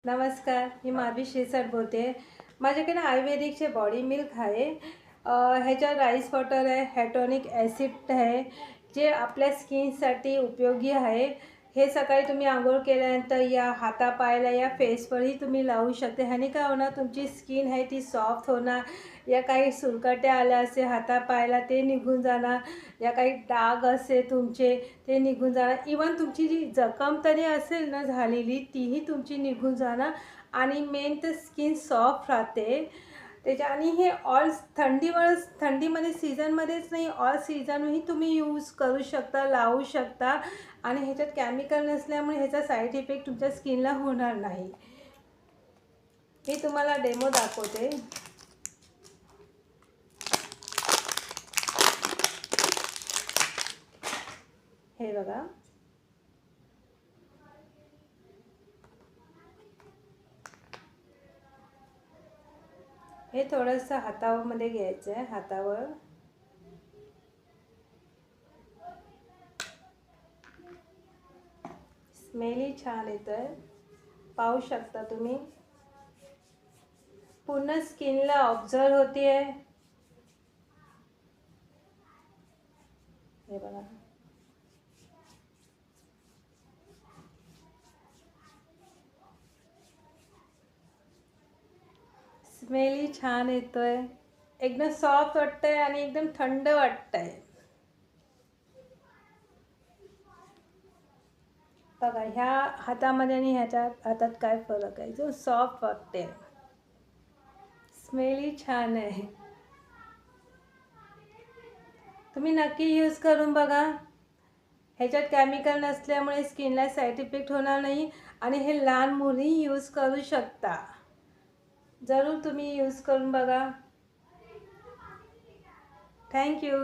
नमस्कार, मी माधवी शिरसाट बोलते. माझ्याकडे आयुर्वेदिकचे बॉडी मिल्क आहे. ह्याच्यात राईस वॉटर आहे, हॅटोनिक ॲसिड आहे, जे आपल्या स्किनसाठी उपयोगी आहे. हे सकाळी तुम्ही अंघोळ केल्यानंतर या हातापायाला या फेसवरही तुम्ही लावू शकते. ह्याने काय होणार, तुमची स्किन आहे ती सॉफ्ट होणार. या काही सुरकट्या आल्या असेल हातापायाला ते निघून जाणार. या काही डाग असेल तुमचे ते निघून जाणार. इवन तुमची जी जखम तरी असेल ना झालेली तीही तुमची निघून जाणार. आणि मेन तर स्किन सॉफ्ट राहते त्याच्या. आणि हे ऑल थंडीमध्ये सीझनमध्येच नाही, ऑल सीझनही तुम्ही यूज करू शकता, लावू शकता. आणि ह्याच्यात केमिकल नसल्यामुळे ह्याचा साईड इफेक्ट तुमच्या स्किनला होणार नाही. मी तुम्हाला डेमो दाखवते. हे बघा, हे थोडंसं हातामध्ये घ्यायचं आहे. हातावर स्मेलही छान येतोय, पाहू शकता तुम्ही. पूर्ण स्किनला ऑब्झर्व होते. हे बघा, स्मेलही छान येतोय, एकदम सॉफ्ट वाटतंय आणि एकदम थंड वाटतंय. बघा, ह्या हातामध्ये आणि ह्याच्या हातात काय फरक आहे, जो सॉफ्ट वाटते. स्मेलही छान आहे. तुम्ही नक्की यूज करून बघा. ह्याच्यात केमिकल नसल्यामुळे स्किनला साईड इफेक्ट होणार नाही. आणि हे लहान मुलंही यूज करू शकता. जरूर तुम्ही यूज करून बघा. थँक्यू.